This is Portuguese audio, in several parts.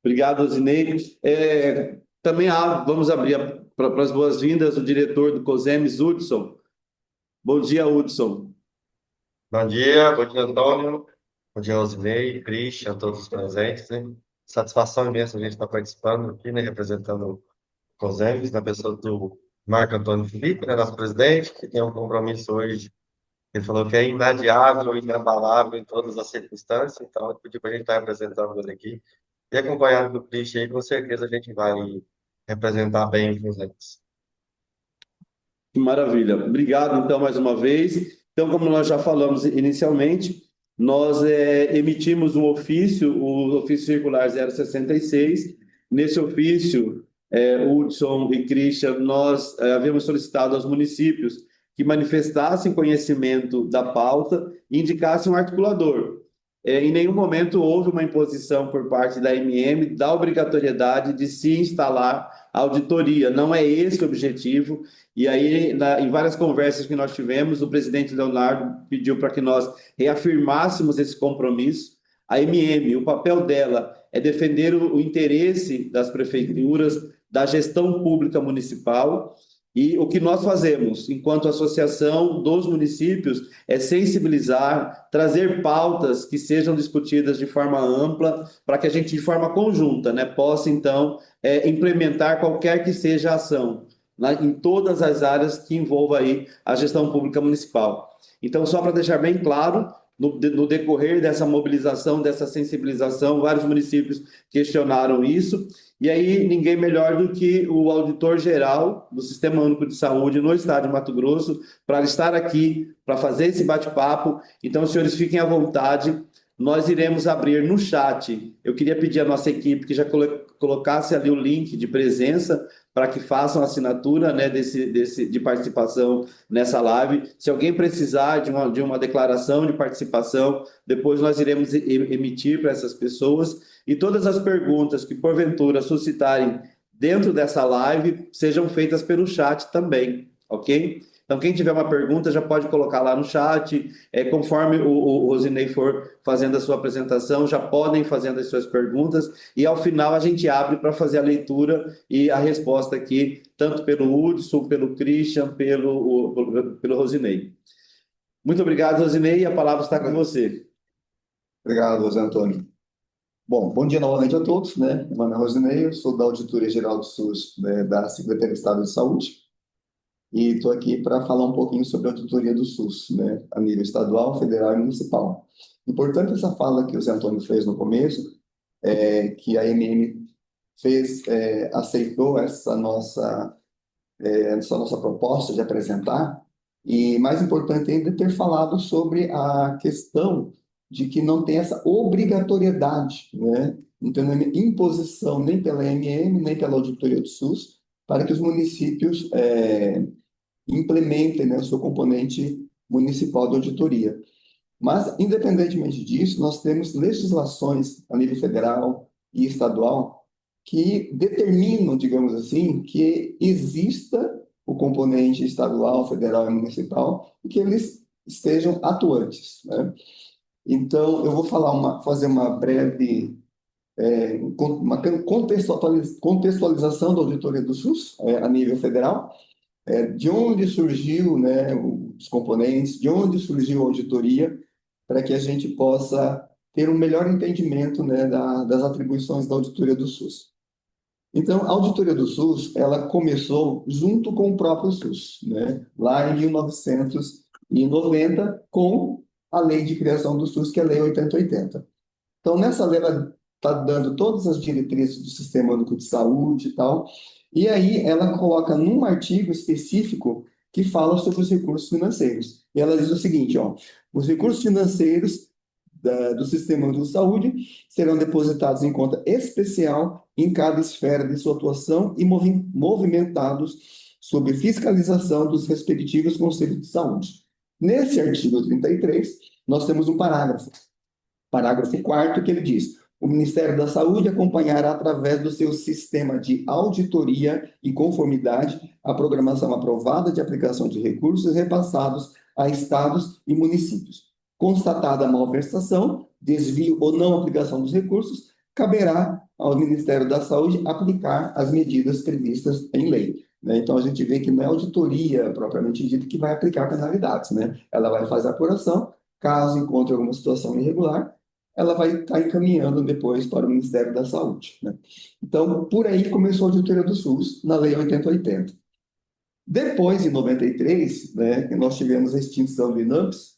Obrigado, Osinei. Também vamos abrir para as boas-vindas o diretor do COSEMES, Hudson. Bom dia, Hudson. Bom dia, Antônio. Bom dia, Rosinei, Christian, todos os presentes, né? Satisfação imensa a gente estar participando aqui, né? Representando o COSEMES, na pessoa do Marco Antônio Felipe, né? Nosso presidente, que tem um compromisso hoje. Ele falou que é inadiável, inabalável em todas as circunstâncias, então ele pediu para a gente estar representando ele aqui. E acompanhado do Christian aí, com certeza a gente vai representar bem o COSEMES. Que maravilha. Obrigado, então, mais uma vez. Então, como nós já falamos inicialmente, nós emitimos um ofício, o ofício circular 066. Nesse ofício, Hudson e Christian, nós havíamos solicitado aos municípios que manifestassem conhecimento da pauta e indicassem um articulador. Em nenhum momento houve uma imposição por parte da MM da obrigatoriedade de se instalar auditoria. Não é esse o objetivo. E aí, em várias conversas que nós tivemos, o presidente Leonardo pediu para que nós reafirmássemos esse compromisso. A MM, o papel dela é defender o interesse das prefeituras, da gestão pública municipal. E o que nós fazemos, enquanto associação dos municípios, é sensibilizar, trazer pautas que sejam discutidas de forma ampla, para que a gente, de forma conjunta, né, possa, então, implementar qualquer que seja a ação, né, em todas as áreas que envolvam aí a gestão pública municipal. Então, só para deixar bem claro, no decorrer dessa mobilização, dessa sensibilização, vários municípios questionaram isso, e aí ninguém melhor do que o auditor-geral do Sistema Único de Saúde no estado de Mato Grosso, para estar aqui, para fazer esse bate-papo. Então, os senhores fiquem à vontade, nós iremos abrir no chat. Eu queria pedir à nossa equipe que já colocasse ali o link de presença para que façam a assinatura, né, de participação nessa live. Se alguém precisar de uma declaração de participação, depois nós iremos emitir para essas pessoas. E todas as perguntas que porventura suscitarem dentro dessa live sejam feitas pelo chat também, ok? Então, quem tiver uma pergunta já pode colocar lá no chat. Conforme o Rosinei for fazendo a sua apresentação, já podem fazendo as suas perguntas. E ao final a gente abre para fazer a leitura e a resposta aqui, tanto pelo Hudson, pelo Christian, pelo Rosinei. Muito obrigado, Rosinei, a palavra está com você. Obrigado, José Antônio. Bom dia novamente a todos, né? Meu nome é Rosinei, eu sou da Auditoria Geral do SUS, né, da Secretaria de Estado de Saúde, e estou aqui para falar um pouquinho sobre a auditoria do SUS, né, a nível estadual, federal e municipal. Importante essa fala que o José Antônio fez no começo, que a MM aceitou essa nossa proposta de apresentar, e mais importante ainda é ter falado sobre a questão de que não tem essa obrigatoriedade, né? Não tem nenhuma imposição nem pela MM, nem pela Auditoria do SUS, para que os municípios implementem, né, o seu componente municipal de auditoria. Mas, independentemente disso, nós temos legislações a nível federal e estadual que determinam, digamos assim, que exista o componente estadual, federal e municipal e que eles estejam atuantes, né? Então, eu vou fazer uma breve uma contextualização da auditoria do SUS a nível federal, de onde surgiu, né, os componentes, de onde surgiu a auditoria, para que a gente possa ter um melhor entendimento, né, das atribuições da auditoria do SUS. Então, a auditoria do SUS, ela começou junto com o próprio SUS, né, lá em 1990, com a lei de criação do SUS, que é a Lei 8080. Então, nessa lei, ela está dando todas as diretrizes do Sistema Único de Saúde e tal, e aí ela coloca num artigo específico que fala sobre os recursos financeiros. E ela diz o seguinte, ó, os recursos financeiros do Sistema Único de Saúde serão depositados em conta especial em cada esfera de sua atuação e movimentados sob fiscalização dos respectivos conselhos de saúde. Nesse artigo 33, nós temos um parágrafo 4º, que ele diz: o Ministério da Saúde acompanhará através do seu sistema de auditoria e conformidade a programação aprovada de aplicação de recursos repassados a estados e municípios. Constatada a malversação, desvio ou não aplicação dos recursos, caberá ao Ministério da Saúde aplicar as medidas previstas em lei. Né? Então, a gente vê que não é a auditoria propriamente dita que vai aplicar penalidades. Né? Ela vai fazer a apuração, caso encontre alguma situação irregular, ela vai estar encaminhando depois para o Ministério da Saúde. Né? Então, por aí começou a auditoria do SUS, na Lei 8080. Depois, em 93, né, que nós tivemos a extinção do INAMPS,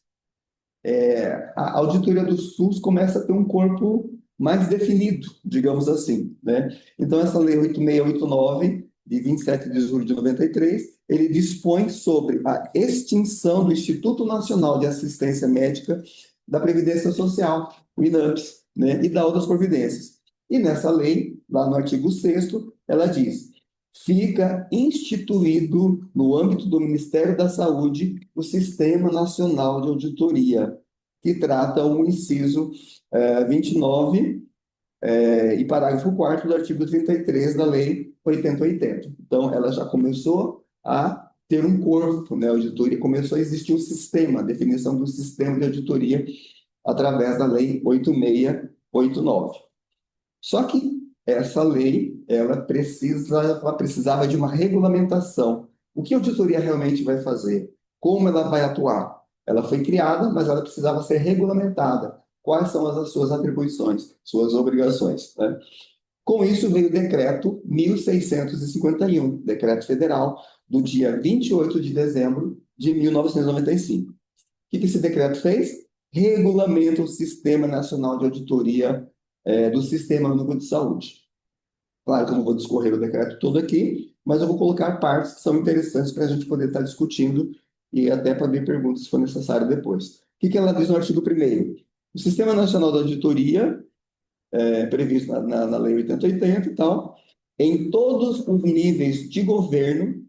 a auditoria do SUS começa a ter um corpo mais definido, digamos assim, né? Então, essa Lei 8689, de 27 de julho de 93, ele dispõe sobre a extinção do Instituto Nacional de Assistência Médica da Previdência Social, o INAMPS, né? E da outras providências. E nessa lei, lá no artigo 6º, ela diz: fica instituído, no âmbito do Ministério da Saúde, o Sistema Nacional de Auditoria, que trata o inciso 29 e parágrafo 4º do artigo 33 da Lei 8080. Então, ela já começou a ter um corpo, né? A auditoria começou a existir um sistema, a definição do sistema de auditoria através da Lei 8689. Só que essa lei, ela precisava de uma regulamentação. O que a auditoria realmente vai fazer? Como ela vai atuar? Ela foi criada, mas ela precisava ser regulamentada. Quais são as suas atribuições, suas obrigações, né? Com isso veio o decreto 1651, decreto federal, do dia 28 de dezembro de 1995. O que esse decreto fez? Regulamenta o Sistema Nacional de Auditoria do Sistema Único de Saúde. Claro que eu não vou discorrer o decreto todo aqui, mas eu vou colocar partes que são interessantes para a gente poder estar discutindo e até para abrir perguntas se for necessário depois. O que ela diz no artigo 1º? O Sistema Nacional de Auditoria, previsto na Lei 8080 e tal, em todos os níveis de governo,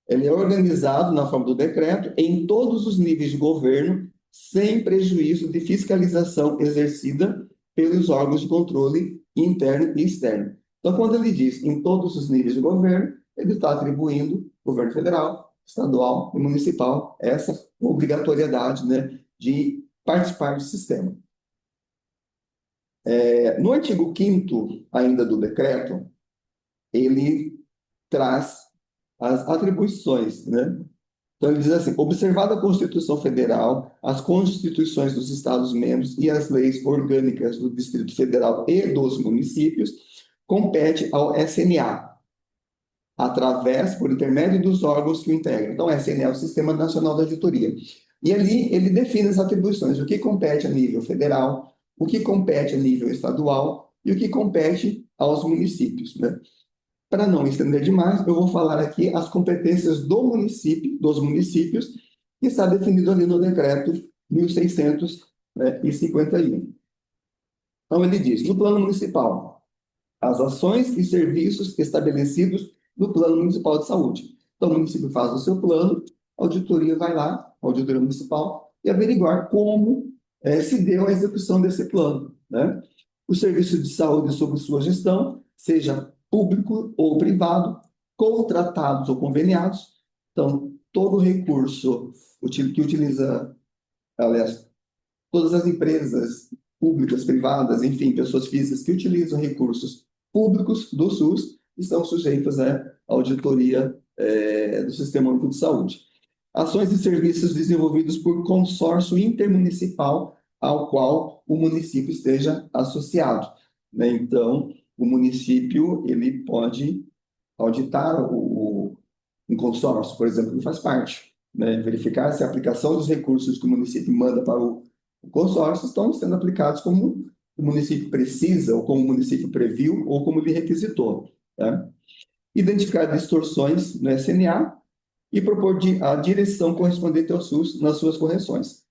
ele é organizado na forma do decreto em todos os níveis de governo, sem prejuízo de fiscalização exercida pelos órgãos de controle interno e externo. Então, quando ele diz em todos os níveis de governo, ele está atribuindo governo federal, estadual e municipal essa obrigatoriedade, né, de participar do sistema. No artigo 5º ainda do decreto, ele traz as atribuições, né? Então, ele diz assim: observada a Constituição Federal, as constituições dos Estados-membros e as leis orgânicas do Distrito Federal e dos municípios, compete ao SNA, através, por intermédio dos órgãos que o integram. Então, o SNA é o Sistema Nacional de Auditoria. E ali ele define as atribuições, o que compete a nível federal, o que compete a nível estadual e o que compete aos municípios, né? Para não estender demais, eu vou falar aqui as competências do município, dos municípios, que está definido ali no decreto 1651. Então, ele diz: no plano municipal, as ações e serviços estabelecidos no plano municipal de saúde. Então, o município faz o seu plano, a auditoria vai lá, a auditoria municipal, e averiguar como se deu a execução desse plano, né? Os serviços de saúde sob sua gestão, seja público ou privado, contratados ou conveniados. Então, todo recurso que utiliza, aliás, todas as empresas públicas, privadas, enfim, pessoas físicas que utilizam recursos públicos do SUS estão sujeitas à auditoria do Sistema Único de Saúde. Ações e serviços desenvolvidos por consórcio intermunicipal ao qual o município esteja associado, né? Então, o município ele pode auditar um consórcio, por exemplo, que faz parte, né? Verificar se a aplicação dos recursos que o município manda para o consórcio estão sendo aplicados como o município precisa, ou como o município previu, ou como ele requisitou, tá? Identificar distorções no SNA e propor a direção correspondente ao SUS nas suas correções.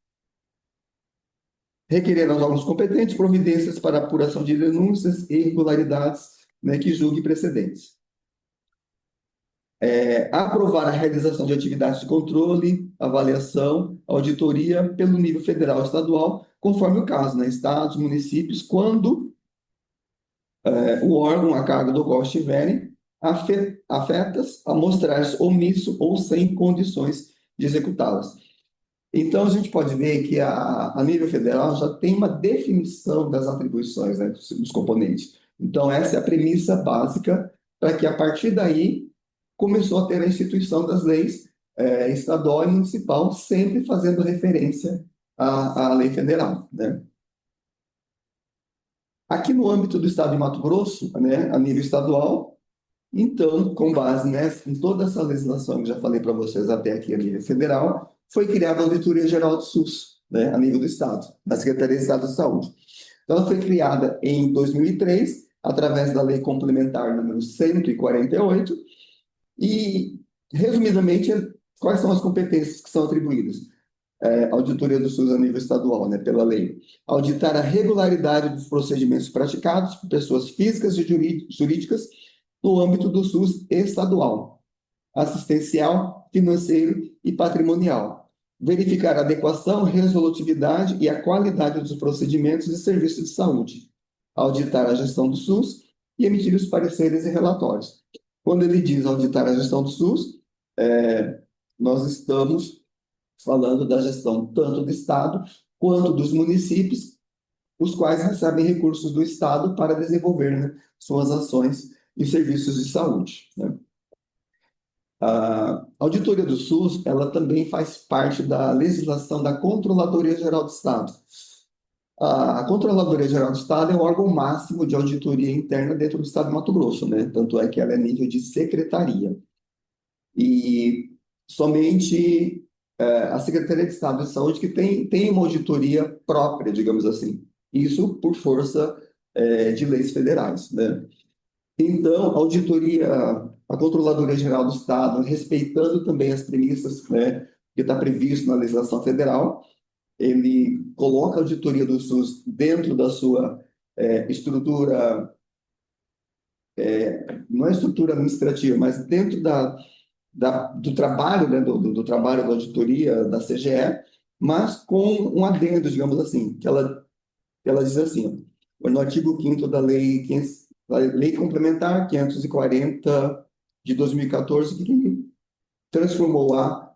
Requerer aos órgãos competentes providências para apuração de denúncias e irregularidades, né, que julgue precedentes. Aprovar a realização de atividades de controle, avaliação, auditoria pelo nível federal e estadual, conforme o caso, né, estados, municípios, quando o órgão a cargo do qual estiverem afetas, amostrarem omisso ou sem condições de executá-las. Então, a gente pode ver que a nível federal já tem uma definição das atribuições, né, dos componentes. Então, essa é a premissa básica para que, a partir daí, começou a ter a instituição das leis estadual e municipal, sempre fazendo referência à lei federal, né? Aqui no âmbito do estado de Mato Grosso, né, a nível estadual, então, com base em toda essa legislação que já falei para vocês até aqui a nível federal, foi criada a Auditoria Geral do SUS, né, a nível do Estado, da Secretaria de Estado de Saúde. Então, ela foi criada em 2003, através da Lei Complementar número 148, e, resumidamente, quais são as competências que são atribuídas? Auditoria do SUS a nível estadual, né, pela lei. Auditar a regularidade dos procedimentos praticados por pessoas físicas e jurídicas no âmbito do SUS estadual, assistencial, financeiro e patrimonial. Verificar a adequação, resolutividade e a qualidade dos procedimentos e serviços de saúde. Auditar a gestão do SUS e emitir os pareceres e relatórios. Quando ele diz auditar a gestão do SUS, nós estamos falando da gestão tanto do Estado quanto dos municípios, os quais recebem recursos do Estado para desenvolver, né, suas ações e serviços de saúde, né? A auditoria do SUS, ela também faz parte da legislação da Controladoria Geral do Estado. A Controladoria Geral do Estado é o órgão máximo de auditoria interna dentro do Estado de Mato Grosso, né? Tanto é que ela é nível de secretaria. E somente a Secretaria de Estado de Saúde que tem uma auditoria própria, digamos assim. Isso por força de leis federais, né? Então, a Controladoria Geral do Estado, respeitando também as premissas, né, que está previsto na legislação federal, ele coloca a auditoria do SUS dentro da sua estrutura, não é estrutura administrativa, mas dentro do trabalho, né, do trabalho da auditoria da CGE, mas com um adendo, digamos assim, que ela diz assim, ó, no artigo 5º da Lei Complementar 540 de 2014, que transformou a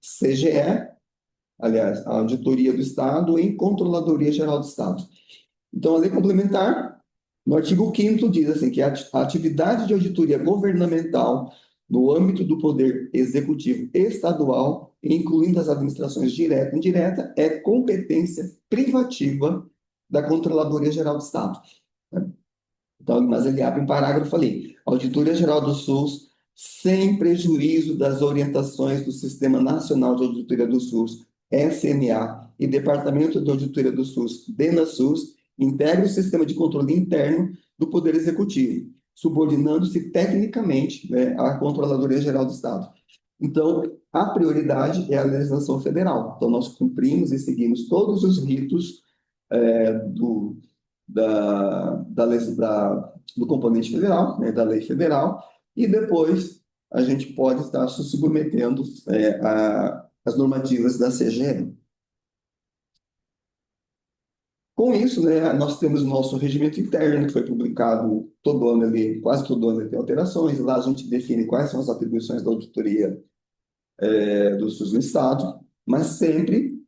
CGE, aliás, a Auditoria do Estado, em Controladoria Geral do Estado. Então, a Lei Complementar, no artigo 5º, diz assim, que a atividade de auditoria governamental no âmbito do Poder Executivo Estadual, incluindo as administrações direta e indireta, é competência privativa da Controladoria Geral do Estado. Então, mas ele abre um parágrafo ali. Auditoria Geral do SUS, sem prejuízo das orientações do Sistema Nacional de Auditoria do SUS, SNA, e Departamento de Auditoria do SUS, DENASUS, integra o sistema de controle interno do Poder Executivo, subordinando-se tecnicamente, né, à Controladoria Geral do Estado. Então, a prioridade é a legislação federal. Então, nós cumprimos e seguimos todos os ritos do componente federal, né, da lei federal, e depois a gente pode estar se submetendo às normativas da CGE. Com isso, né, nós temos o nosso regimento interno, que foi publicado todo ano, quase todo ano tem alterações. Lá a gente define quais são as atribuições da auditoria do SUS no Estado, mas sempre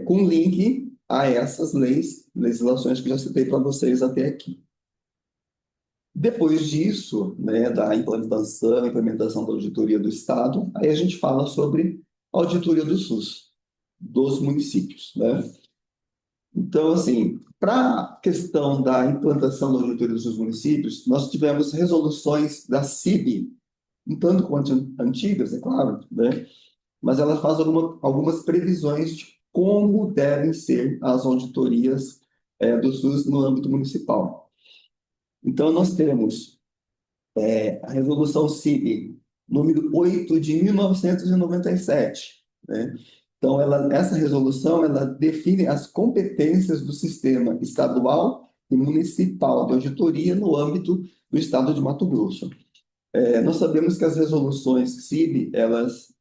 com link a essas legislações que já citei para vocês até aqui. Depois disso, né, da implementação da auditoria do Estado, aí a gente fala sobre a auditoria do SUS, dos municípios, né? Então, assim, para a questão da implantação da auditoria dos municípios, nós tivemos resoluções da CIB, um tanto quanto antigas, é claro, né? Mas ela faz algumas previsões de como devem ser as auditorias do SUS no âmbito municipal. Então, nós temos a Resolução CIB, número 8 de 1997, né? Então, essa resolução ela define as competências do sistema estadual e municipal de auditoria no âmbito do estado de Mato Grosso. Nós sabemos que as resoluções CIB, elas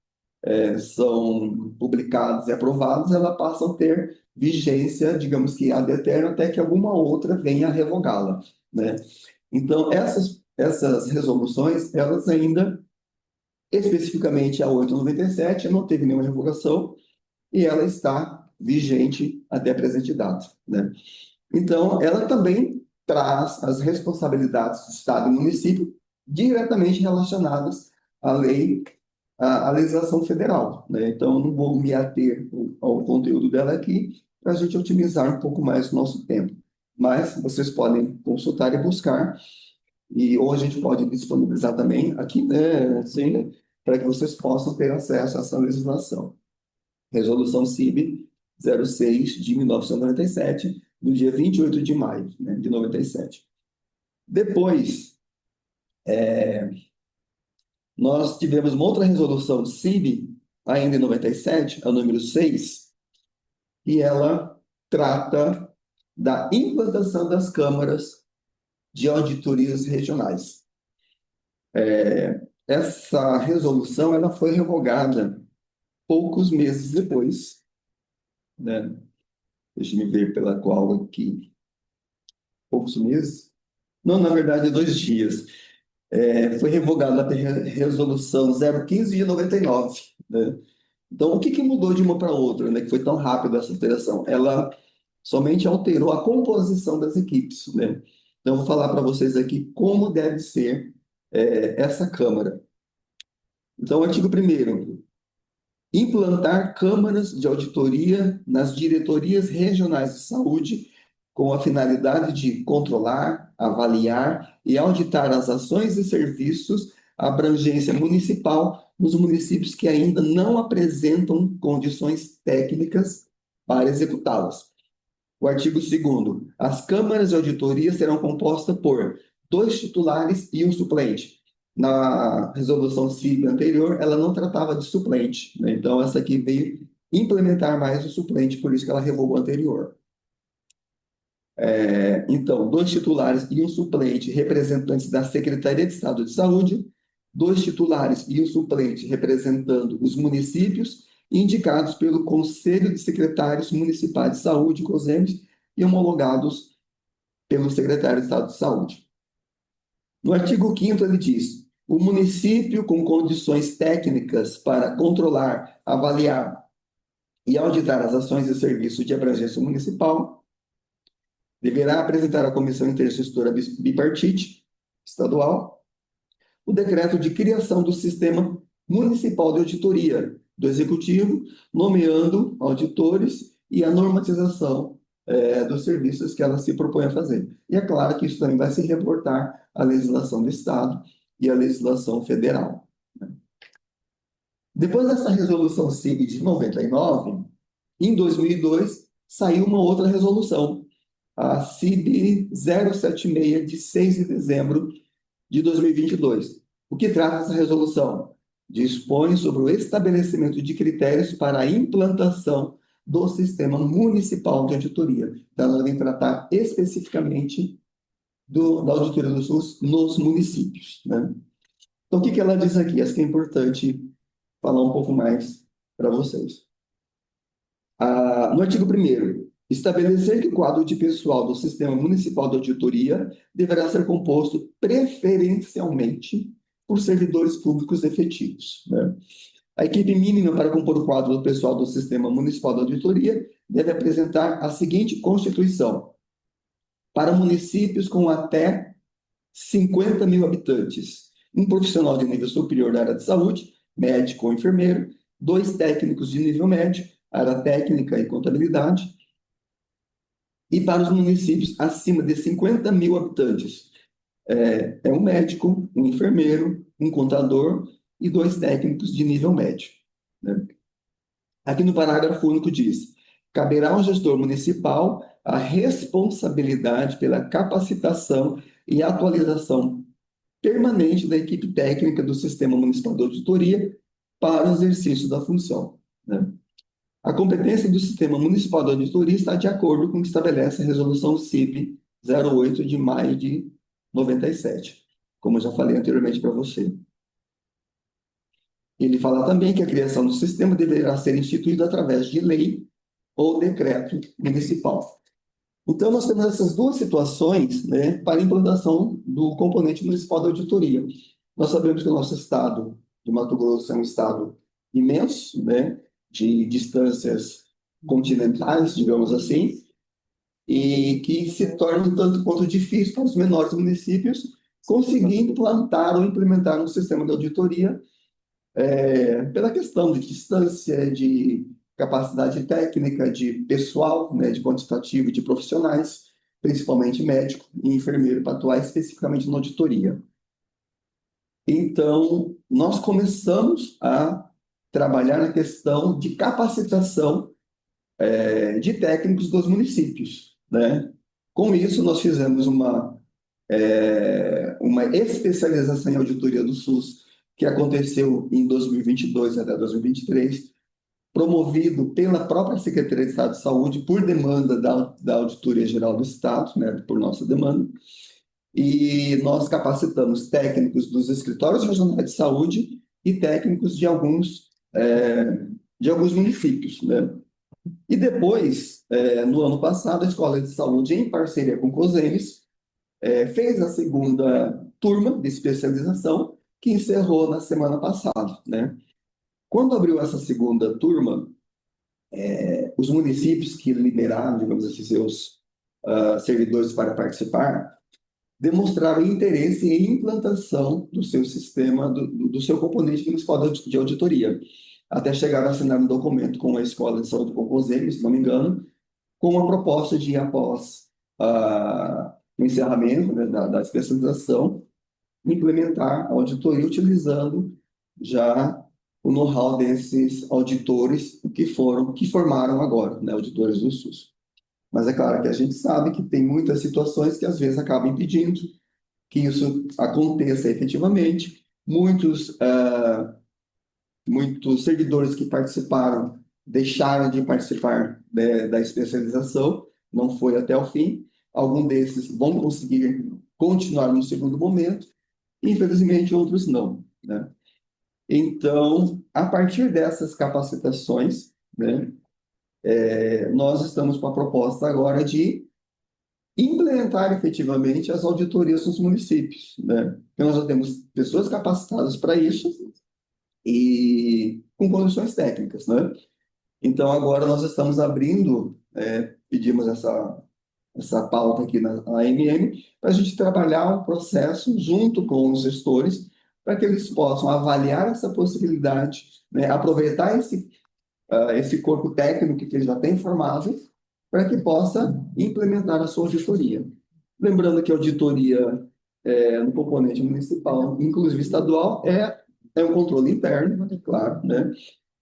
são publicadas e aprovadas, elas passam a ter vigência, digamos que ad eterno, até que alguma outra venha a revogá-la, né? Então, essas resoluções, elas ainda especificamente a 897, não teve nenhuma revogação e ela está vigente até a presente data, né? Então, ela também traz as responsabilidades do Estado e município diretamente relacionadas à lei, à legislação federal, né? Então, não vou me ater ao conteúdo dela aqui para a gente otimizar um pouco mais o nosso tempo. Mas vocês podem consultar e buscar, e ou a gente pode disponibilizar também aqui, né, assim, né, para que vocês possam ter acesso a essa legislação. Resolução CIB 06 de 1997, do dia 28 de maio, né, de 97. Depois, nós tivemos uma outra resolução CIB, ainda em 97, a número 6, e ela trata da implantação das câmaras de auditorias regionais. Essa resolução ela foi revogada poucos meses depois, né? Deixa eu ver pela qual aqui. Poucos meses? Não, na verdade, 2 dias. Foi revogada a resolução 015 de 99, né? Então, o que mudou de uma para outra, né? Que foi tão rápida essa alteração? Ela somente alterou a composição das equipes, né? Então, eu vou falar para vocês aqui como deve ser essa Câmara. Então, o artigo 1º, implantar câmaras de auditoria nas diretorias regionais de saúde com a finalidade de controlar, avaliar e auditar as ações e serviços à abrangência municipal nos municípios que ainda não apresentam condições técnicas para executá-las. O artigo 2º, as câmaras de auditoria serão compostas por 2 titulares e um suplente. Na resolução CIB anterior, ela não tratava de suplente, né? Então, essa aqui veio implementar mais o suplente, por isso que ela revogou a anterior. Então, 2 titulares e um suplente representantes da Secretaria de Estado de Saúde, 2 titulares e um suplente representando os municípios, indicados pelo Conselho de Secretários Municipais de Saúde, COSEMES, e homologados pelo Secretário de Estado de Saúde. No artigo 5º, ele diz: o município com condições técnicas para controlar, avaliar e auditar as ações e serviços de abrangência municipal deverá apresentar à Comissão Intergestora Bipartite Estadual o decreto de criação do Sistema Municipal de Auditoria do Executivo, nomeando auditores e a normatização dos serviços que ela se propõe a fazer. E é claro que isso também vai se reportar à legislação do Estado e à legislação federal, né? Depois dessa resolução CIB de 99, em 2002, saiu uma outra resolução, a CIB 076, de 6 de dezembro de 2022. O que trata essa resolução? Dispõe sobre o estabelecimento de critérios para a implantação do Sistema Municipal de Auditoria. Então, ela vem tratar especificamente da auditoria do SUS nos municípios, né? Então, o que ela diz aqui? Acho que é importante falar um pouco mais para vocês. No artigo 1º, estabelecer que o quadro de pessoal do Sistema Municipal de Auditoria deverá ser composto preferencialmente por servidores públicos efetivos, né? A equipe mínima para compor o quadro do pessoal do Sistema Municipal de Auditoria deve apresentar a seguinte constituição: para municípios com até 50 mil habitantes, um profissional de nível superior da área de saúde, médico ou enfermeiro, 2 técnicos de nível médio, área técnica e contabilidade, e para os municípios acima de 50 mil habitantes, um médico, um enfermeiro, um contador e 2 técnicos de nível médio, né? Aqui no parágrafo único diz: caberá ao gestor municipal a responsabilidade pela capacitação e atualização permanente da equipe técnica do Sistema Municipal de Auditoria para o exercício da função, né? A competência do Sistema Municipal de Auditoria está de acordo com o que estabelece a Resolução CIB 08 de maio de 97, como eu já falei anteriormente para você. Ele fala também que a criação do sistema deverá ser instituída através de lei ou decreto municipal. Então, nós temos essas 2 situações, né, para a implantação do componente municipal da auditoria. Nós sabemos que o nosso Estado de Mato Grosso é um estado imenso, né, de distâncias continentais, digamos assim, e que se torna um tanto quanto difícil para os menores municípios conseguir implantar ou implementar um sistema de auditoria pela questão de distância, de capacidade técnica, de pessoal, né, de quantitativo, de profissionais, principalmente médico e enfermeiro, para atuar especificamente na auditoria. Então, nós começamos a trabalhar na questão de capacitação de técnicos dos municípios, né? Com isso, nós fizemos uma especialização em auditoria do SUS, que aconteceu em 2022 até 2023, promovido pela própria Secretaria de Estado de Saúde, por demanda da Auditoria Geral do Estado, né, por nossa demanda, e nós capacitamos técnicos dos escritórios regionais de saúde e técnicos de alguns municípios, né? E depois, no ano passado, a Escola de Saúde, em parceria com o COSEMES, fez a segunda turma de especialização, que encerrou na semana passada, né? Quando abriu essa segunda turma, os municípios que liberaram, digamos assim, seus servidores para participar, demonstraram interesse em implantação do seu sistema, do seu componente municipal de auditoria, até chegar a assinar um documento com a Escola de Saúde com o COSEMES, se não me engano, com a proposta de, após o encerramento, né, da especialização, implementar a auditoria utilizando já o know-how desses auditores que formaram agora, né, auditores do SUS. Mas é claro que a gente sabe que tem muitas situações que às vezes acabam impedindo que isso aconteça efetivamente. Muitos servidores que participaram deixaram de participar, né, da especialização, não foi até o fim. Alguns desses vão conseguir continuar no segundo momento, infelizmente outros não, né? Então, a partir dessas capacitações, né, nós estamos com a proposta agora de implementar efetivamente as auditorias nos municípios, né? Então, nós já temos pessoas capacitadas para isso e com condições técnicas, né? Então, agora nós estamos abrindo, pedimos essa pauta aqui na AMM, para a gente trabalhar um processo junto com os gestores, para que eles possam avaliar essa possibilidade, né, aproveitar esse corpo técnico que eles já têm formado, para que possa implementar a sua auditoria. Lembrando que a auditoria no componente municipal, inclusive estadual, é um controle interno, claro, né?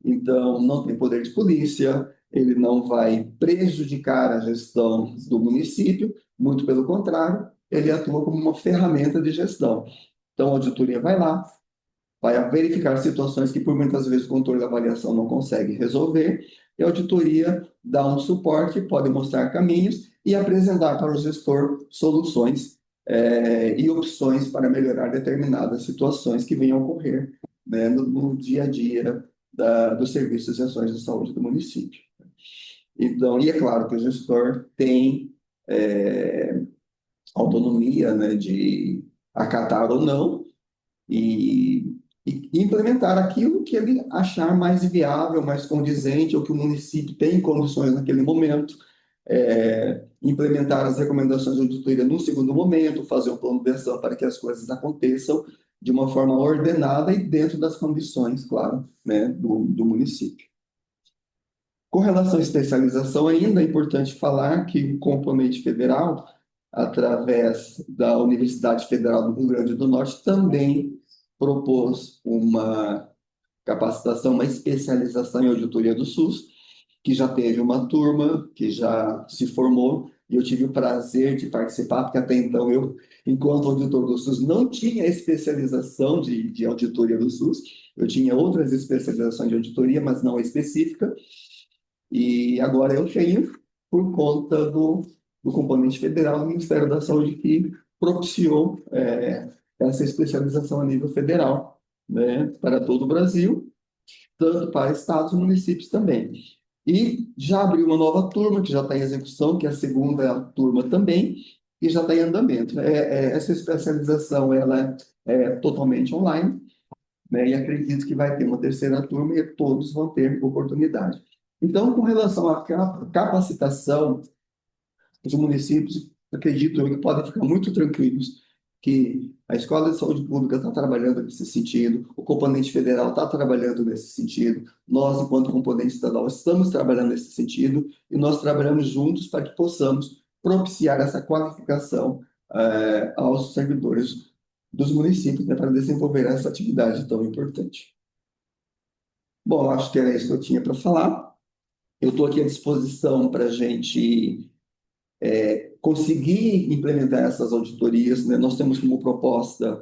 Então, não tem poder de polícia, ele não vai prejudicar a gestão do município, muito pelo contrário, ele atua como uma ferramenta de gestão. Então, a auditoria vai lá, vai verificar situações que, por muitas vezes, o controle da avaliação não consegue resolver, e a auditoria dá um suporte, pode mostrar caminhos e apresentar para o gestor soluções e opções para melhorar determinadas situações que venham a ocorrer, né, no dia a dia dos serviços e ações de saúde do município. Então, e é claro que o gestor tem autonomia, né, de acatar ou não e implementar aquilo que ele achar mais viável, mais condizente, ou que o município tem condições naquele momento, implementar as recomendações de auditoria num segundo momento, fazer um plano de ação para que as coisas aconteçam de uma forma ordenada e dentro das condições, claro, né, do município. Com relação à especialização, ainda é importante falar que o componente federal, através da Universidade Federal do Rio Grande do Norte, também propôs uma capacitação, uma especialização em auditoria do SUS, que já teve uma turma, que já se formou, e eu tive o prazer de participar, porque até então eu, enquanto auditor do SUS, não tinha especialização de auditoria do SUS, eu tinha outras especializações de auditoria, mas não específica, e agora eu tenho, por conta do componente federal do Ministério da Saúde, que propiciou essa especialização a nível federal, né, para todo o Brasil, tanto para estados e municípios também. E já abriu uma nova turma, que já está em execução, que é a segunda turma também, e já está em andamento. Essa especialização ela é totalmente online, né? E acredito que vai ter uma terceira turma e todos vão ter oportunidade. Então, com relação à capacitação, os municípios, acredito eu, que podem ficar muito tranquilos que a Escola de Saúde Pública está trabalhando nesse sentido, o componente federal está trabalhando nesse sentido, nós, enquanto componente estadual, estamos trabalhando nesse sentido e nós trabalhamos juntos para que possamos propiciar essa qualificação aos servidores dos municípios, né, para desenvolver essa atividade tão importante. Bom, acho que era isso que eu tinha para falar. Eu estou aqui à disposição para a gente conseguir implementar essas auditorias, né? Nós temos como proposta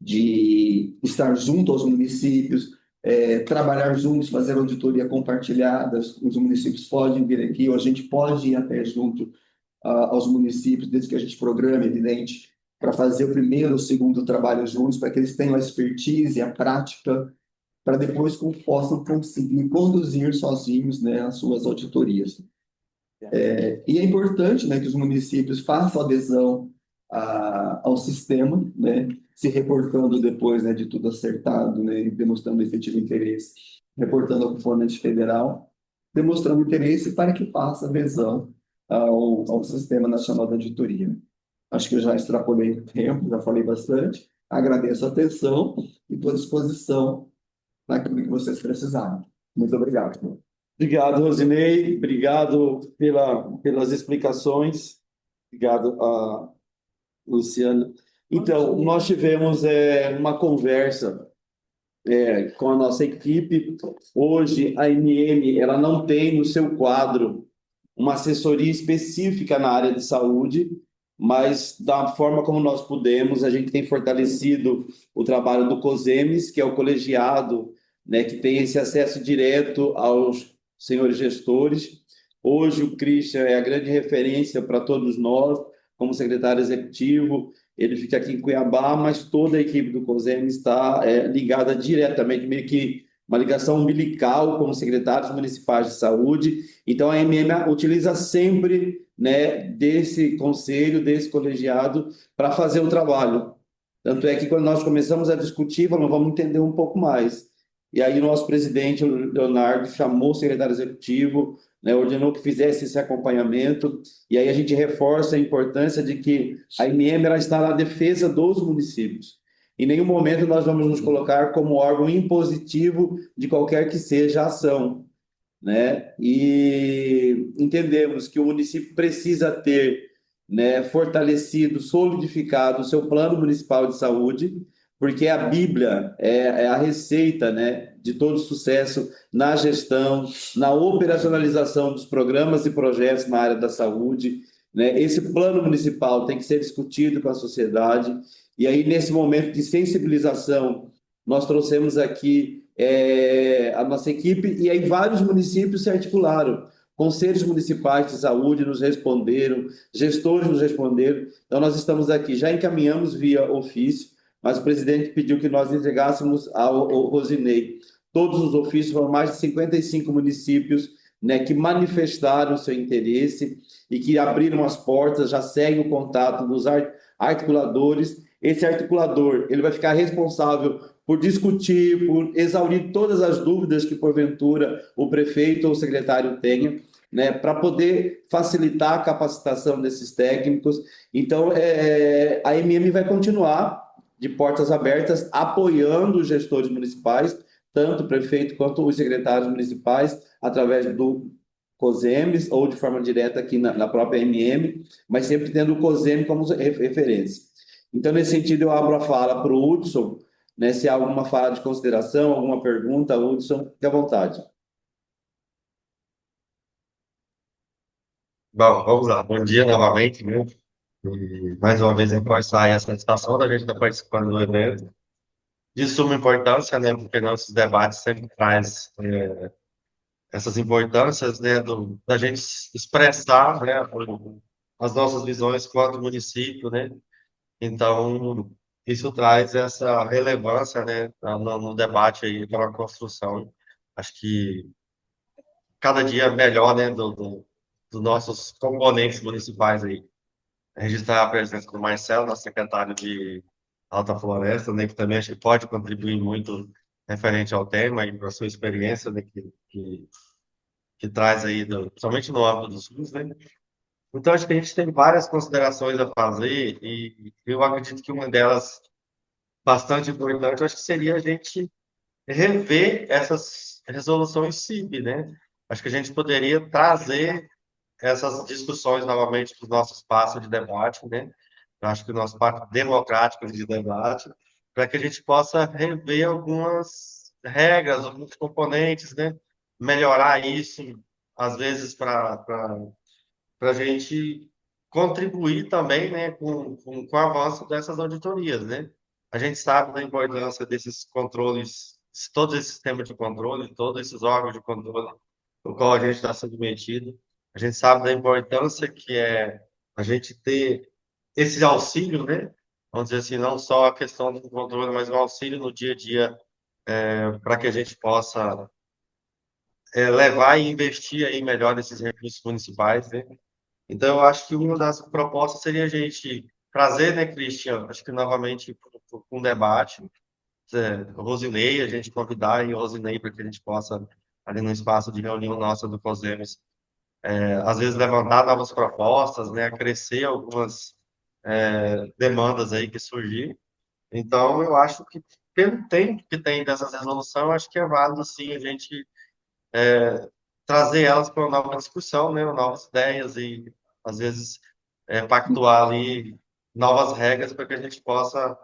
de estar junto aos municípios, trabalhar juntos, fazer auditoria compartilhada. Os municípios podem vir aqui, ou a gente pode ir até junto aos municípios, desde que a gente programe, evidente, para fazer o primeiro ou o segundo trabalho juntos, para que eles tenham a expertise, a prática, para depois possam conseguir conduzir sozinhos, né, as suas auditorias. E é importante, né, que os municípios façam adesão ao sistema, né, se reportando depois, né, de tudo acertado, né, demonstrando efetivo interesse, reportando ao componente federal, demonstrando interesse para que faça adesão ao Sistema Nacional de Auditoria. Acho que eu já extrapolei o tempo, já falei bastante. Agradeço a atenção e estou à disposição naquilo que vocês precisarem. Muito obrigado. Obrigado, Rosinei. Obrigado pelas explicações. Obrigado, Luciana. Então, nós tivemos uma conversa com a nossa equipe. Hoje, a MM ela não tem no seu quadro uma assessoria específica na área de saúde, mas da forma como nós pudemos, a gente tem fortalecido o trabalho do COSEMES, que é o colegiado, né, que tem esse acesso direto aos senhores gestores. Hoje, o Christian é a grande referência para todos nós, como secretário executivo. Ele fica aqui em Cuiabá, mas toda a equipe do COSEMES está ligada diretamente, meio que uma ligação umbilical como secretários municipais de saúde. Então, a MM utiliza sempre, né, desse conselho, desse colegiado, para fazer o trabalho. Tanto é que, quando nós começamos a discutir, falamos, vamos entender um pouco mais. E aí, o nosso presidente, o Leonardo, chamou o secretário executivo, né, ordenou que fizesse esse acompanhamento. E aí, a gente reforça a importância de que a MM ela está na defesa dos municípios. Em nenhum momento nós vamos nos colocar como órgão impositivo de qualquer que seja a ação, né? E entendemos que o município precisa ter, né, fortalecido, solidificado o seu plano municipal de saúde, porque a Bíblia é a receita, né, de todo sucesso na gestão, na operacionalização dos programas e projetos na área da saúde, né? Esse plano municipal tem que ser discutido com a sociedade. E aí, nesse momento de sensibilização, nós trouxemos aqui a nossa equipe, e aí vários municípios se articularam. Conselhos municipais de saúde nos responderam, gestores nos responderam. Então, nós estamos aqui, já encaminhamos via ofício, mas o presidente pediu que nós entregássemos ao Rosinei todos os ofícios. Foram mais de 55 municípios, né, que manifestaram seu interesse e que abriram as portas, já segue o contato dos articuladores. Esse articulador ele vai ficar responsável por discutir, por exaurir todas as dúvidas que, porventura, o prefeito ou o secretário tenha, né, para poder facilitar a capacitação desses técnicos. Então, a MM vai continuar de portas abertas, apoiando os gestores municipais, tanto o prefeito quanto os secretários municipais, através do COSEMES ou de forma direta aqui na própria MM, mas sempre tendo o COSEMES como referência. Então, nesse sentido, eu abro a fala para o Hudson, né, se há alguma fala de consideração, alguma pergunta, Hudson, fique à vontade. Bom, vamos lá. Bom dia novamente, viu? E mais uma vez reforçar aí a satisfação da gente estar participando do evento. De suma importância, né? Porque nossos debates sempre traz essas importâncias, né? Da gente expressar, né? As nossas visões quanto município, né? Então, isso traz essa relevância, né? No debate aí pela construção. Acho que cada dia melhor, né? Dos nossos componentes municipais aí. Registrar a presença do Marcelo, nosso secretário de Alta Floresta, né, que também acho que pode contribuir muito referente ao tema e para a sua experiência, né, que traz aí, principalmente no âmbito do SUS, né? Então, acho que a gente tem várias considerações a fazer e eu acredito que uma delas, bastante importante, eu acho que seria a gente rever essas resoluções CIB, né? Acho que a gente poderia trazer essas discussões novamente para o nosso espaço de debate, né? Eu acho que o nosso espaço democrático de debate, para que a gente possa rever algumas regras, alguns componentes, né? Melhorar isso, às vezes, para a gente contribuir também, né, com o avanço dessas auditorias, né? A gente sabe da importância desses controles, todo esse sistema de controle, todos esses órgãos de controle, o qual a gente está submetido. A gente sabe da importância que é a gente ter esse auxílio, né? Vamos dizer assim, não só a questão do controle, mas o auxílio no dia a dia, para que a gente possa levar e investir aí melhor nesses recursos municipais, né? Então, eu acho que uma das propostas seria a gente trazer, né, Christian, acho que novamente para um debate, Rosinei, a gente convidar aí o Rosinei para que a gente possa, ali no espaço de reunião nossa do COSEMES, às vezes levantar novas propostas, né, acrescer algumas demandas aí que surgir. Então, eu acho que, pelo tempo que tem dessas resoluções, eu acho que é válido, sim, a gente trazer elas para uma nova discussão, né, novas ideias e, às vezes, pactuar ali novas regras para que a gente possa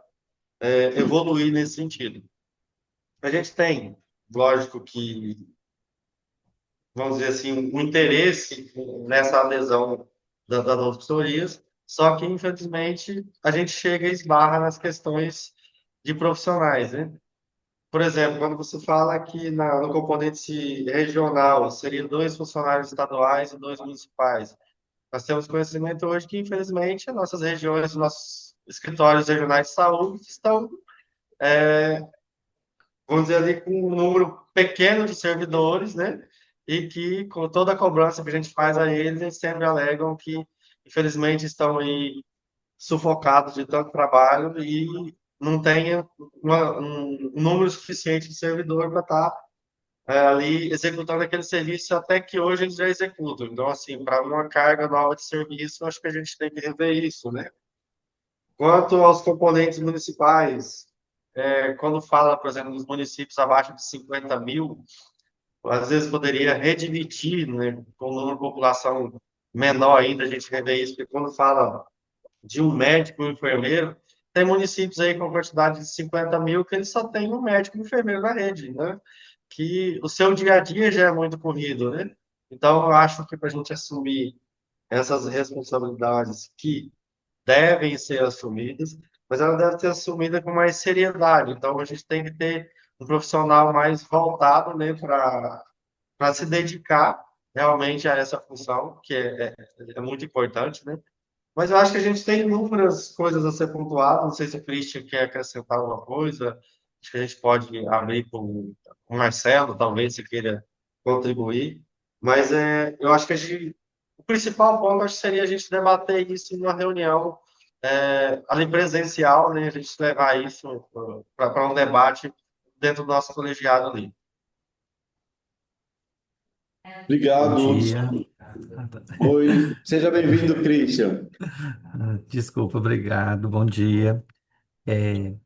evoluir nesse sentido. A gente tem, lógico que, vamos dizer assim, um interesse nessa adesão das auditorias, só que, infelizmente, a gente chega e esbarra nas questões de profissionais, né? Por exemplo, quando você fala que no componente regional seria dois funcionários estaduais e dois municipais, nós temos conhecimento hoje que, infelizmente, as nossas regiões, nossos escritórios regionais de saúde estão, vamos dizer ali, com um número pequeno de servidores, né? E que, com toda a cobrança que a gente faz a eles sempre alegam que, infelizmente, estão aí sufocados de tanto trabalho e não tem um número suficiente de servidor para estar ali executando aquele serviço até que hoje eles já executam. Então, assim, para uma carga nova de serviço, eu acho que a gente tem que rever isso, né? Quanto aos componentes municipais, quando fala, por exemplo, dos municípios abaixo de 50 mil, às vezes poderia redividir, né, com um número de população menor ainda, a gente rever isso, porque quando fala de um médico e um enfermeiro, tem municípios aí com quantidade de 50 mil que eles só têm um médico e um enfermeiro na rede, né? Que o seu dia a dia já é muito corrido, né? Então, eu acho que para a gente assumir essas responsabilidades que devem ser assumidas, mas ela deve ser assumida com mais seriedade. Então, a gente tem que ter um profissional mais voltado, né, para se dedicar realmente a essa função, que é muito importante, né? Mas eu acho que a gente tem inúmeras coisas a ser pontuadas. Não sei se o Christian quer acrescentar alguma coisa. Acho que a gente pode abrir com o Marcelo, talvez, se queira contribuir. Mas eu acho que o principal ponto acho que seria a gente debater isso em uma reunião ali presencial, né? A gente levar isso para um debate dentro do nosso colegiado ali. Bom Obrigado. dia. Oi, seja bem-vindo, Christian. Desculpa, obrigado. Bom dia.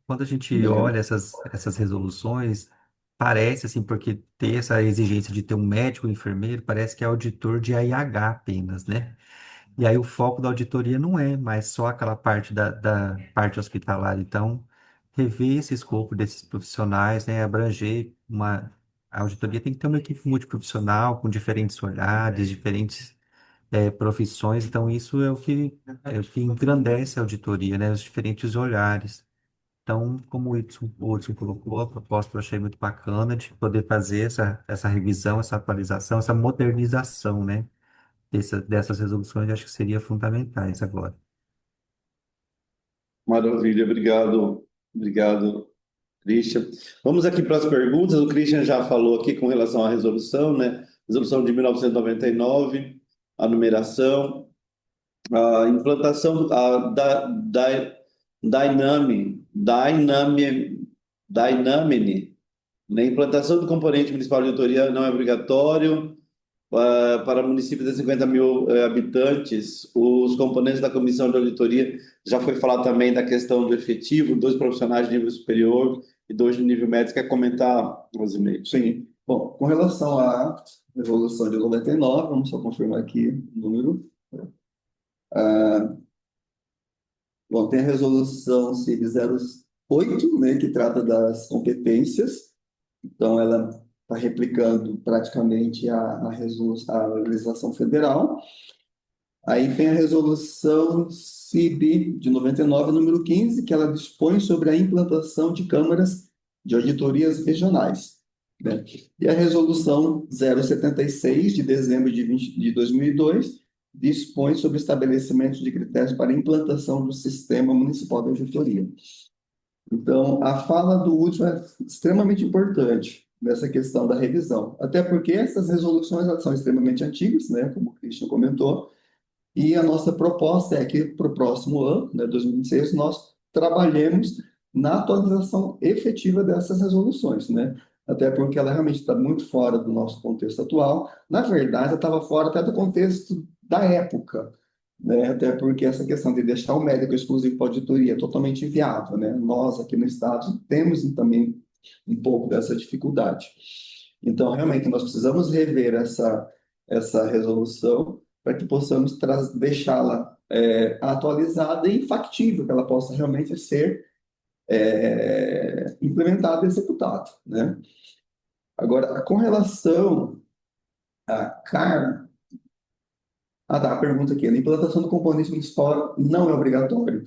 Quando a gente olha essas resoluções, parece assim, porque ter essa exigência de ter um médico, um enfermeiro, parece que é auditor de AIH apenas, né? E aí o foco da auditoria não é mais só aquela parte da parte hospitalar. Então, rever esse escopo desses profissionais, né? Abranger A auditoria tem que ter uma equipe multiprofissional, com diferentes olhares, diferentes profissões. Então, isso é o que engrandece a auditoria, né? Os diferentes olhares. Então, como o Hudson colocou, a proposta eu achei muito bacana de poder fazer essa revisão, essa atualização, essa modernização, né? Dessas resoluções, eu acho que seria fundamentais agora. Maravilha, obrigado. Obrigado, Christian. Vamos aqui para as perguntas. O Christian já falou aqui com relação à resolução, né? Resolução de 1999, a numeração, a implantação Dynamine, né? Implantação do componente municipal de auditoria não é obrigatório. Para municípios de 50 mil habitantes, os componentes da comissão de auditoria, já foi falado também da questão do efetivo, 2 profissionais de nível superior e 2 de nível médio. Quer comentar, Rosinei? Sim. Bom, com relação à resolução de 99, vamos só confirmar aqui o número. Bom, tem a resolução CIB 08, né, que trata das competências. Então, ela está replicando praticamente a legislação federal. Aí tem a resolução CIB de 99, número 15, que ela dispõe sobre a implantação de câmaras de auditorias regionais, né? E a resolução 076, de dezembro de 2002, dispõe sobre o estabelecimento de critérios para a implantação do Sistema Municipal de Auditoria. Então, a fala do último é extremamente importante nessa questão da revisão, até porque essas resoluções elas são extremamente antigas, né, como o Christian comentou, e a nossa proposta é que para o próximo ano, né, 2026, nós trabalhemos na atualização efetiva dessas resoluções, né? Até porque ela realmente está muito fora do nosso contexto atual. Na verdade, ela estava fora até do contexto da época, né? Até porque essa questão de deixar o médico exclusivo para auditoria é totalmente inviável, né? Nós, aqui no Estado, temos também um pouco dessa dificuldade. Então, realmente, nós precisamos rever essa resolução para que possamos deixá-la atualizada e factível, que ela possa realmente ser implementada e executada, né? Agora, com relação à CAR, a pergunta aqui, a implantação do componente municipal não é obrigatório.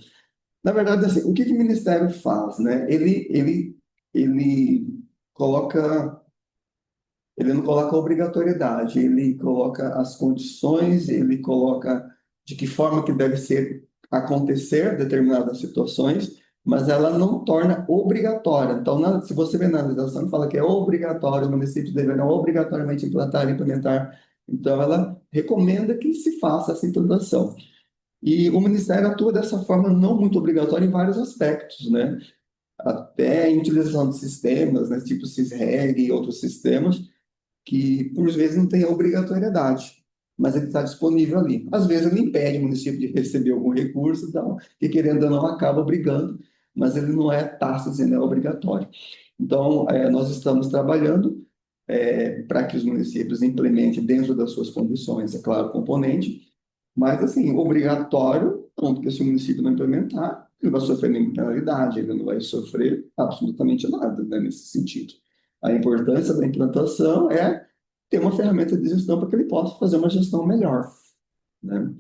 Na verdade, assim, o que o Ministério faz, né? Ele coloca Ele não coloca obrigatoriedade, ele coloca as condições, ele coloca de que forma que deve ser acontecer determinadas situações, mas ela não torna obrigatória. Então, se você vê na legislação, fala que é obrigatório, os municípios deverão obrigatoriamente implantar e implementar. Então, ela recomenda que se faça essa implantação. E o Ministério atua dessa forma não muito obrigatória em vários aspectos, né? Até em utilização de sistemas, né, tipo SysReg e outros sistemas, que por vezes não tem a obrigatoriedade, mas ele está disponível ali. Às vezes ele impede o município de receber algum recurso, então, e querendo ou não acaba obrigando, mas ele não é tácito, dizendo é obrigatório. Então, nós estamos trabalhando para que os municípios implementem dentro das suas condições, é claro, o componente, mas assim, obrigatório, não, porque se o município não implementar, ele vai sofrer nenhuma penalidade, ele não vai sofrer absolutamente nada, né, nesse sentido. A importância da implantação é ter uma ferramenta de gestão para que ele possa fazer uma gestão melhor, né?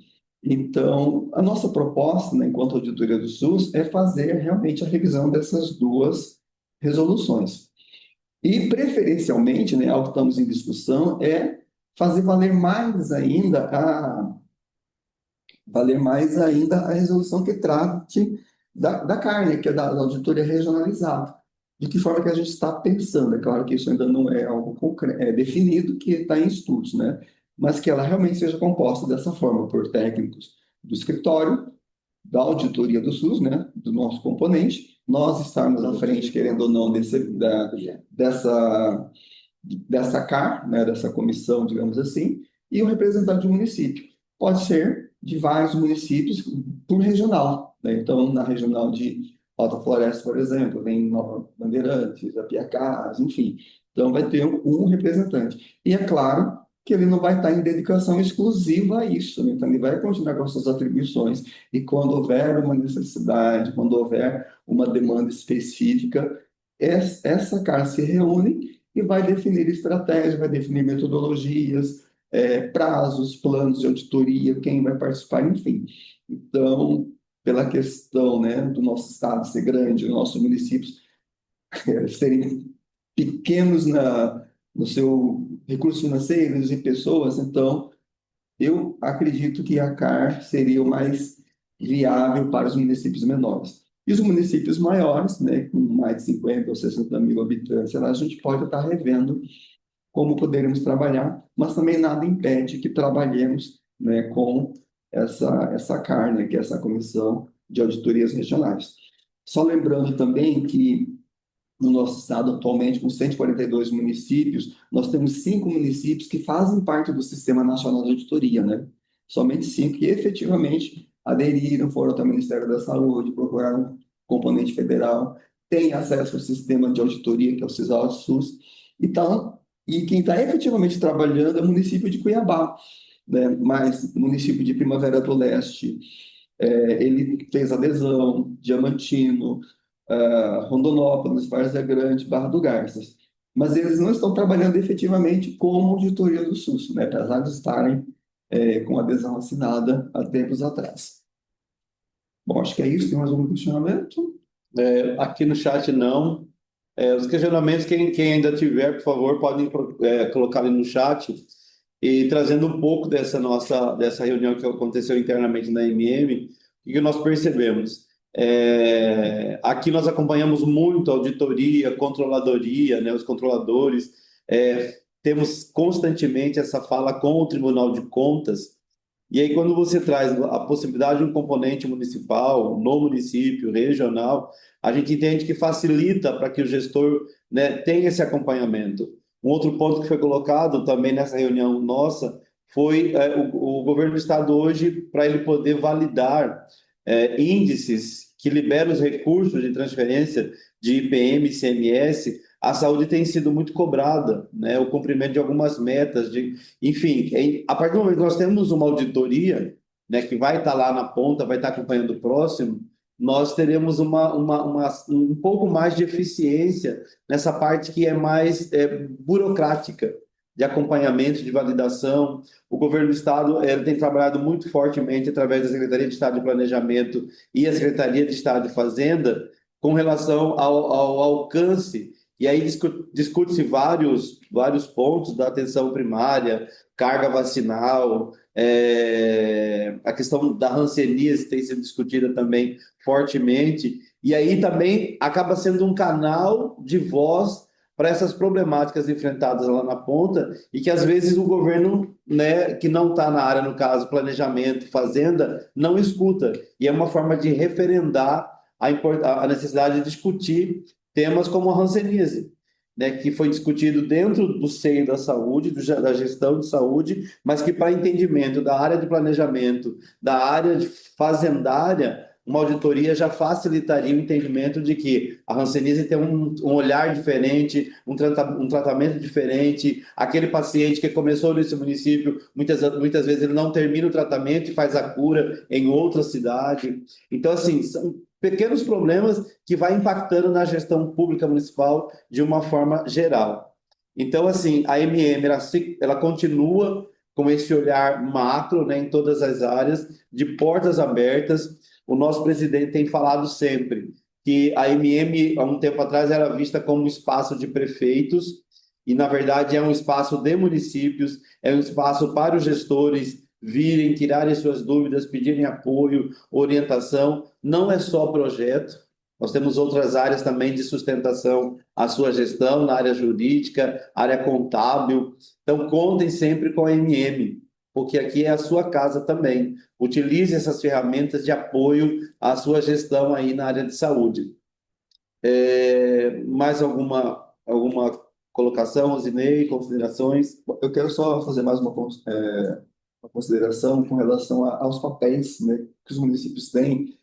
Então, a nossa proposta, né, enquanto auditoria do SUS, é fazer realmente a revisão dessas duas resoluções. E, preferencialmente, né, algo que estamos em discussão, é fazer valer mais ainda a resolução que trate da carne, que é da auditoria regionalizada. De que forma que a gente está pensando? É claro que isso ainda não é algo definido, que está em estudos, né? Mas que ela realmente seja composta dessa forma, por técnicos do escritório, da auditoria do SUS, né? Do nosso componente, nós estarmos à frente, querendo ou não, dessa CAR, né? Dessa comissão, digamos assim, e o representante do município. Pode ser de vários municípios por regional, né? Então, na regional de Alta Floresta, por exemplo, vem Nova Bandeirantes, Apiacás, enfim. Então, vai ter um representante. E é claro que ele não vai estar em dedicação exclusiva a isso, né? Então, ele vai continuar com as suas atribuições. E quando houver uma necessidade, quando houver uma demanda específica, essa CAR se reúne e vai definir estratégia, vai definir metodologias, prazos, planos de auditoria, quem vai participar, enfim. Então, pela questão, né, do nosso estado ser grande, nossos municípios serem pequenos no seu recursos financeiros e pessoas, então eu acredito que a CAR seria o mais viável para os municípios menores. E os municípios maiores, né, com mais de 50 ou 60 mil habitantes, a gente pode estar revendo como poderemos trabalhar, mas também nada impede que trabalhemos, né, com essa CAR, né, que é essa Comissão de Auditorias Regionais. Só lembrando também que no nosso estado, atualmente, com 142 municípios, nós temos 5 municípios que fazem parte do Sistema Nacional de Auditoria, né? Somente 5 que efetivamente aderiram, foram até o Ministério da Saúde, procuraram um componente federal, têm acesso ao sistema de auditoria, que é o SISAUD-SUS. Então, e quem está efetivamente trabalhando é o município de Cuiabá, né? Mas o município de Primavera do Leste, ele fez adesão, Diamantino, Rondonópolis, Várzea Grande, Barra do Garças. Mas eles não estão trabalhando efetivamente como auditoria do SUS, né? Apesar de estarem com adesão assinada há tempos atrás. Bom, acho que é isso. Tem mais algum questionamento? Aqui no chat não. Os questionamentos, quem ainda tiver, por favor, podem colocar ali no chat. E trazendo um pouco dessa reunião que aconteceu internamente na MM, o que nós percebemos? Aqui nós acompanhamos muito a auditoria, controladoria, né, os controladores, temos constantemente essa fala com o Tribunal de Contas, e aí quando você traz a possibilidade de um componente municipal, no município, regional, a gente entende que facilita para que o gestor, né, tenha esse acompanhamento. Um outro ponto que foi colocado também nessa reunião nossa foi o governo do estado hoje, para ele poder validar índices que liberam os recursos de transferência de IPM e ICMS, a saúde tem sido muito cobrada, né? O cumprimento de algumas metas, enfim, a partir do momento que nós temos uma auditoria, né, que vai estar lá na ponta, vai estar acompanhando o próximo, nós teremos um pouco mais de eficiência nessa parte que é mais burocrática, de acompanhamento, de validação. O governo do estado tem trabalhado muito fortemente através da Secretaria de Estado de Planejamento e a Secretaria de Estado de Fazenda com relação ao alcance. E aí discute-se vários pontos da atenção primária, carga vacinal, a questão da hanseníase tem sido discutida também fortemente, e aí também acaba sendo um canal de voz para essas problemáticas enfrentadas lá na ponta, e que às vezes o governo, né, que não está na área, no caso, planejamento, fazenda, não escuta, e é uma forma de referendar a necessidade de discutir temas como a hanseníase, né, que foi discutido dentro do seio da saúde, da gestão de saúde, mas que para entendimento da área de planejamento, da área de fazendária, uma auditoria já facilitaria o entendimento de que a hanseníase tem um olhar diferente, um tratamento diferente. Aquele paciente que começou nesse município, muitas vezes ele não termina o tratamento e faz a cura em outra cidade. Então, assim, são pequenos problemas que vai impactando na gestão pública municipal de uma forma geral. Então, assim, a MM, ela continua com esse olhar macro, né, em todas as áreas, de portas abertas. O nosso presidente tem falado sempre que a MM, há um tempo atrás, era vista como um espaço de prefeitos, e, na verdade, é um espaço de municípios, é um espaço para os gestores virem, tirarem suas dúvidas, pedirem apoio, orientação. Não é só projeto, nós temos outras áreas também de sustentação à sua gestão, na área jurídica, área contábil. Então, contem sempre com a MM, porque aqui é a sua casa também. Utilize essas ferramentas de apoio à sua gestão aí na área de saúde. Mais alguma colocação, Rosinei, considerações? Eu quero só fazer mais uma consideração com relação aos papéis, né, que os municípios têm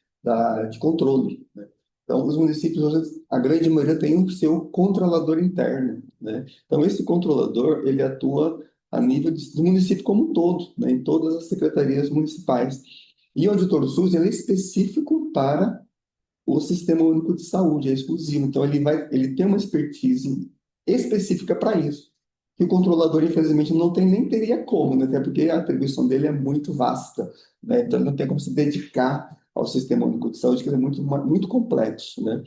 de controle, né? Então, os municípios, hoje, a grande maioria tem o seu controlador interno, né? Então, esse controlador, ele atua a nível do município como um todo, né, em todas as secretarias municipais. E o auditor SUS, ele é específico para o Sistema Único de Saúde, é exclusivo. Então, ele tem uma expertise específica para isso, que o controlador, infelizmente, não tem, nem teria como, né? Até porque a atribuição dele é muito vasta, né? Então, ele não tem como se dedicar ao Sistema Único de Saúde, que ele é muito complexo, né?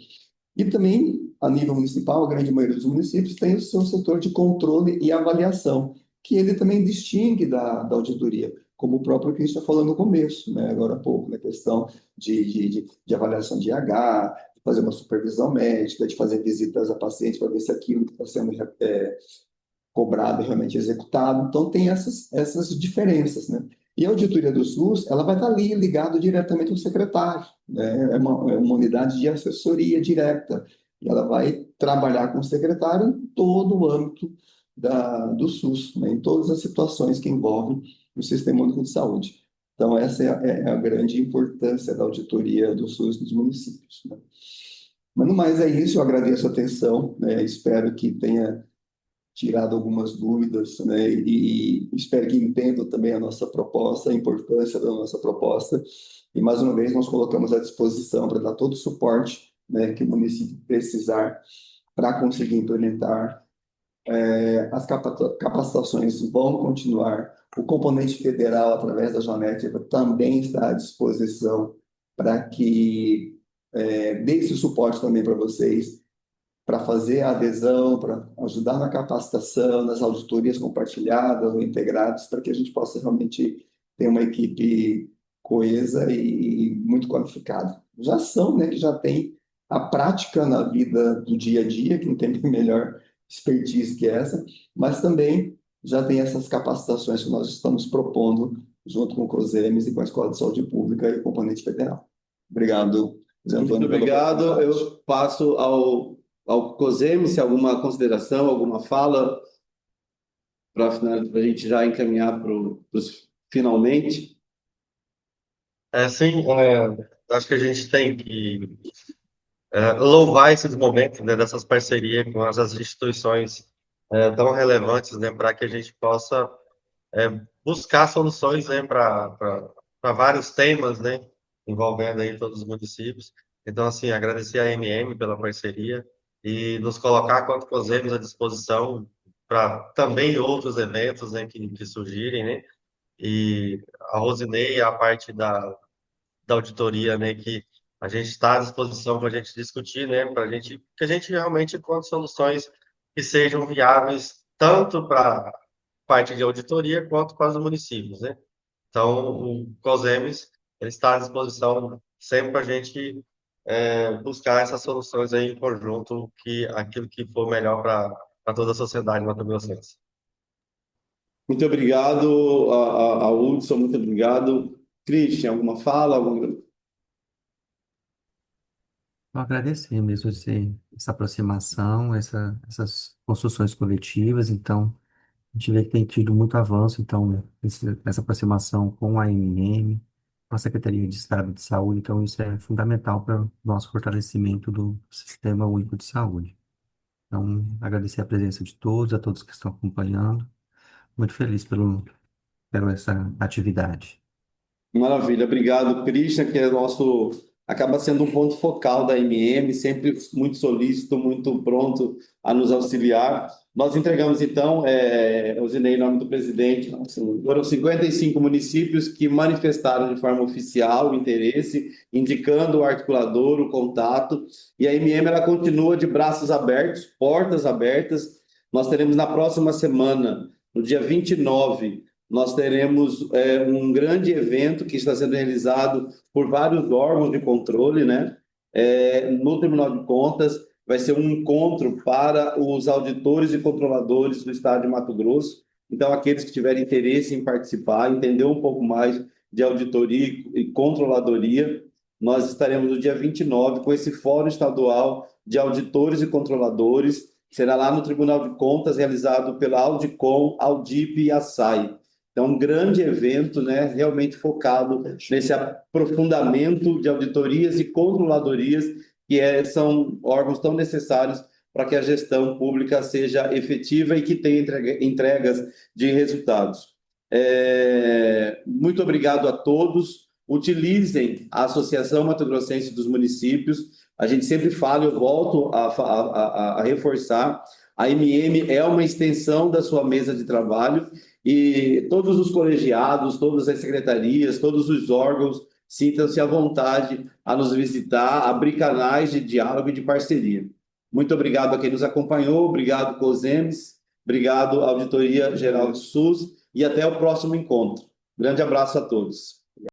E também, a nível municipal, a grande maioria dos municípios tem o seu setor de controle e avaliação, que ele também distingue da auditoria, como o próprio Cristian falou no começo, né? Agora há pouco, na questão de avaliação de IH, de fazer uma supervisão médica, de fazer visitas a pacientes para ver se aquilo que está sendo cobrado é realmente executado. Então, tem essas diferenças, né? E a auditoria do SUS, ela vai estar ali ligada diretamente ao secretário, né? É uma unidade de assessoria direta, e ela vai trabalhar com o secretário em todo o âmbito do SUS, né? Em todas as situações que envolvem o Sistema Único de Saúde. Então, essa é a grande importância da auditoria do SUS nos municípios, né? Mas no mais é isso, eu agradeço a atenção, né? Espero que tenha tirado algumas dúvidas, né? E espero que entendam também a nossa proposta, a importância da nossa proposta. E mais uma vez nós colocamos à disposição para dar todo o suporte, né, que o município precisar para conseguir implementar. As capacitações vão continuar. O componente federal, através da Janete, também está à disposição para que dê esse suporte também para vocês, para fazer a adesão, para ajudar na capacitação, nas auditorias compartilhadas ou integradas, para que a gente possa realmente ter uma equipe coesa e muito qualificada. Já são, né, que já tem a prática na vida do dia a dia, que não tem melhor expertise que essa, mas também já tem essas capacitações que nós estamos propondo junto com o COSEMES e com a Escola de Saúde Pública e o componente federal. Obrigado, Zé Muito Antônio, pela obrigado. oportunidade. Eu passo ao COSEME, se alguma consideração, alguma fala, para a gente já encaminhar para os finalmente. Sim, acho que a gente tem que louvar esses momentos, né, dessas parcerias com essas instituições tão relevantes, né, para que a gente possa buscar soluções, né, para vários temas, né, envolvendo aí todos os municípios. Então, assim, agradecer a MM pela parceria e nos colocar, quanto COSEMES, à disposição para também outros eventos, né, que surgirem, né, e a Rosinei, a parte da auditoria, né, que a gente está à disposição para a gente discutir, né, para que a gente realmente encontre soluções que sejam viáveis tanto para parte de auditoria quanto para os municípios, né? Então, o COSEMES ele está à disposição sempre para a gente buscar essas soluções aí em conjunto, que aquilo que for melhor para toda a sociedade mato-grossense. Muito obrigado a Hudson, muito obrigado. Christian, alguma fala? Eu agradecer mesmo essa aproximação, essas construções coletivas. Então, a gente vê que tem tido muito avanço, então, essa aproximação com a AMM, com a Secretaria de Estado de Saúde. Então, isso é fundamental para o nosso fortalecimento do Sistema Único de Saúde. Então, agradecer a presença de todos, a todos que estão acompanhando. Muito feliz pela essa atividade. Maravilha, obrigado, Christian, que é nosso, acaba sendo um ponto focal da MM, sempre muito solícito, muito pronto a nos auxiliar. Nós entregamos, então, eu assinei em nome do presidente, foram 55 municípios que manifestaram de forma oficial o interesse, indicando o articulador, o contato, e a MM ela continua de braços abertos, portas abertas. Nós teremos na próxima semana, no dia 29, nós teremos um grande evento que está sendo realizado por vários órgãos de controle, né? No Tribunal de Contas, vai ser um encontro para os auditores e controladores do Estado de Mato Grosso. Então, aqueles que tiverem interesse em participar, entender um pouco mais de auditoria e controladoria, nós estaremos no dia 29 com esse Fórum Estadual de Auditores e Controladores. Será lá no Tribunal de Contas, realizado pela Audicom, Audip e Assai. Então, um grande evento, né, realmente focado nesse aprofundamento de auditorias e controladorias, que são órgãos tão necessários para que a gestão pública seja efetiva e que tenha entregas de resultados. Muito obrigado a todos. Utilizem a Associação Mato Grossense dos Municípios. A gente sempre fala, eu volto a reforçar, a MM é uma extensão da sua mesa de trabalho, e todos os colegiados, todas as secretarias, todos os órgãos sintam-se à vontade a nos visitar, abrir canais de diálogo e de parceria. Muito obrigado a quem nos acompanhou, obrigado, COSEMES, obrigado, Auditoria Geral do SUS, e até o próximo encontro. Grande abraço a todos.